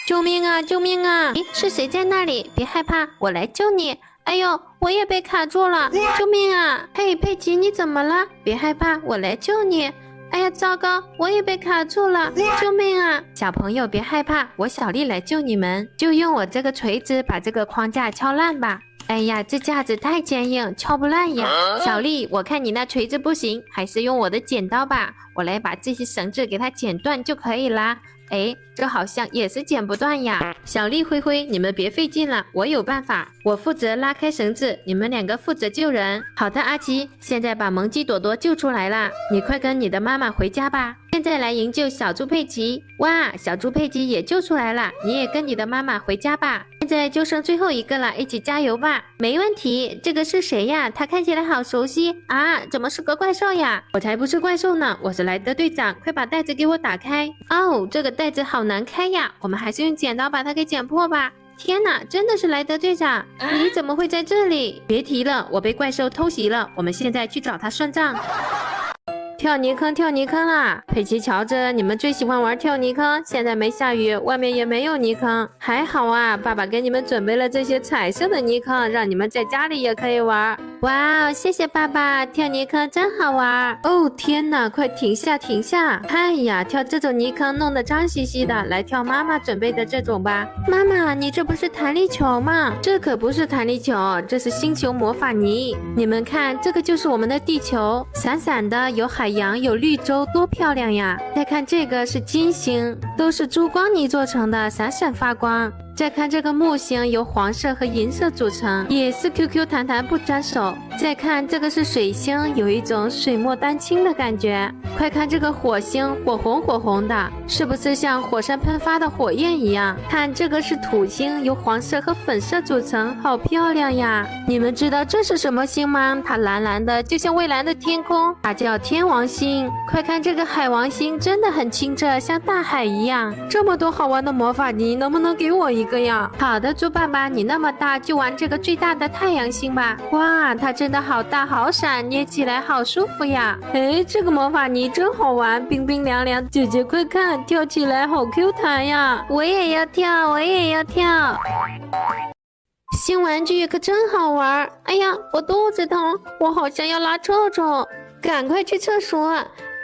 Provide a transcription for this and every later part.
救命啊！救命啊！咦，是谁在那里？别害怕，我来救你。哎呦，我也被卡住了！救命啊！嘿，佩奇，你怎么了？别害怕，我来救你。哎呀，糟糕，我也被卡住了！救命啊！小朋友别害怕，我小丽来救你们，就用我这个锤子把这个框架敲烂吧。哎呀，这架子太坚硬，敲不烂呀！小丽，我看你那锤子不行，还是用我的剪刀吧，我来把这些绳子给它剪断就可以啦。哎，这好像也是剪不断呀！小丽、灰灰，你们别费劲了，我有办法。我负责拉开绳子，你们两个负责救人。好的，阿奇，现在把萌鸡朵朵救出来了，你快跟你的妈妈回家吧。现在来营救小猪佩奇。哇，小猪佩奇也救出来了，你也跟你的妈妈回家吧。现在就剩最后一个了，一起加油吧！没问题。这个是谁呀？他看起来好熟悉啊！怎么是个怪兽呀？我才不是怪兽呢，我是莱德队长。快把袋子给我打开！哦，这个袋子好难开呀，我们还是用剪刀把它给剪破吧。天哪，真的是莱德队长！你怎么会在这里？别提了，我被怪兽偷袭了。我们现在去找他算账。跳泥坑，跳泥坑啦！佩奇、乔治，你们最喜欢玩跳泥坑。现在没下雨，外面也没有泥坑，还好啊！爸爸给你们准备了这些彩色的泥坑，让你们在家里也可以玩。哇，谢谢爸爸，跳泥坑真好玩。哦，天哪，快停下，停下！哎呀，跳这种泥坑弄得脏兮兮的，来跳妈妈准备的这种吧。妈妈，你这不是弹力球吗？这可不是弹力球，这是星球魔法泥。你们看，这个就是我们的地球，闪闪的，有海洋，有绿洲，多漂亮呀！再看这个是金星，都是珠光泥做成的，闪闪发光。再看这个木星，由黄色和银色组成，也是 QQ 弹弹不沾手。再看这个是水星，有一种水墨丹青的感觉。快看这个火星，火红火红的，是不是像火山喷发的火焰一样？看这个是土星，由黄色和粉色组成，好漂亮呀！你们知道这是什么星吗？它蓝蓝的，就像蔚蓝的天空，它叫天王星。快看这个海王星，真的很清澈，像大海一样。这么多好玩的魔法泥，能不能给我一个呀？好的，猪爸爸，你那么大，就玩这个最大的太阳星吧。哇，它真的好大好闪，捏起来好舒服呀。哎，这个魔法泥真好玩，冰冰凉凉。姐姐快看，跳起来好 Q 弹呀！我也要跳，我也要跳。新玩具可真好玩。哎呀，我肚子疼，我好像要拉臭臭，赶快去厕所。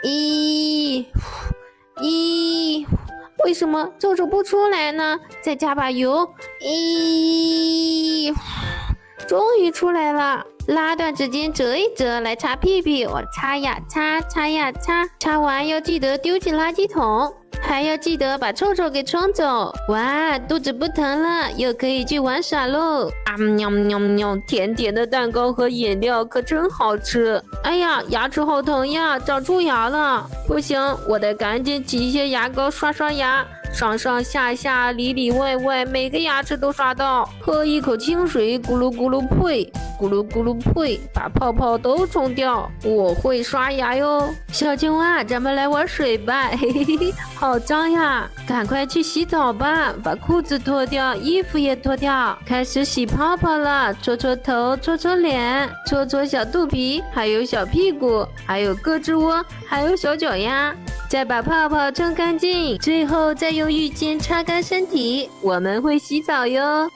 咦，为什么臭臭不出来呢？再加把油。咦，终于出来了。拉段纸巾折一折来擦屁屁，我擦呀擦，擦呀擦，擦完要记得丢进垃圾桶，还要记得把臭臭给冲走。哇，肚子不疼了，又可以去玩耍喽！喵喵喵，甜甜的蛋糕和饮料可真好吃。哎呀，牙齿好疼呀，长蛀牙了。不行，我得赶紧挤一些牙膏刷刷牙。上上下下里里外外每个牙齿都刷到，喝一口清水，咕噜咕噜呸，咕噜咕噜呸，把泡泡都冲掉。我会刷牙哟。小青蛙，咱们来玩水吧，嘿嘿嘿，好脏呀，赶快去洗澡吧，把裤子脱掉，衣服也脱掉，开始洗泡泡了。搓搓头，搓搓脸，搓搓小肚皮，还有小屁股，还有胳肢窝，还有小脚丫。再把泡泡冲干净，最后再用浴巾擦干身体。我们会洗澡哟。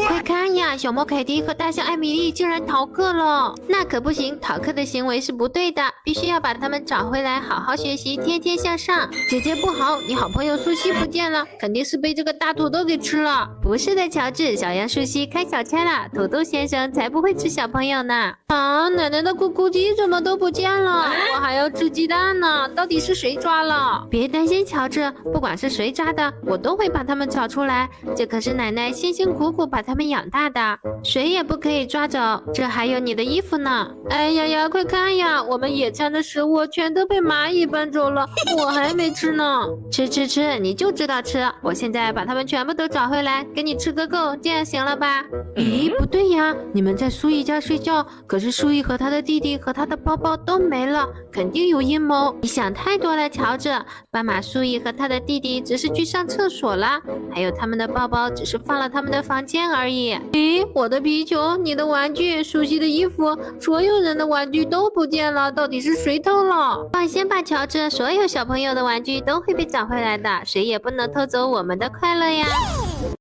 快看呀，小猫凯蒂和大象艾米丽竟然逃课了！那可不行，逃课的行为是不对的，必须要把他们找回来，好好学习，天天向上。姐姐不好，你好朋友苏西不见了，肯定是被这个大土豆给吃了。不是的，乔治，小羊苏西开小差了，土豆先生才不会吃小朋友呢。啊，奶奶的咕咕鸡怎么都不见了？我还要吃鸡蛋呢，到底是谁抓了？别担心，乔治，不管是谁抓的，我都会把他们找出来。这可是奶奶辛辛苦苦把他们养大的，谁也不可以抓走。这还有你的衣服呢。哎呀呀，快看呀，我们野餐的食物全都被蚂蚁搬走了，我还没吃呢。吃吃吃，你就知道吃。我现在把它们全部都找回来，给你吃个够，这样行了吧？咦，不对呀，你们在苏伊家睡觉，可是苏伊和他的弟弟和他的包包都没了，肯定有阴谋。你想太多了，乔治。斑马苏伊和他的弟弟只是去上厕所了，还有他们的包包只是放了他们的房间见而已。咦，我的皮球，你的玩具，熟悉的衣服，所有人的玩具都不见了，到底是谁偷了？放心吧，乔治，所有小朋友的玩具都会被找回来的，谁也不能偷走我们的快乐呀。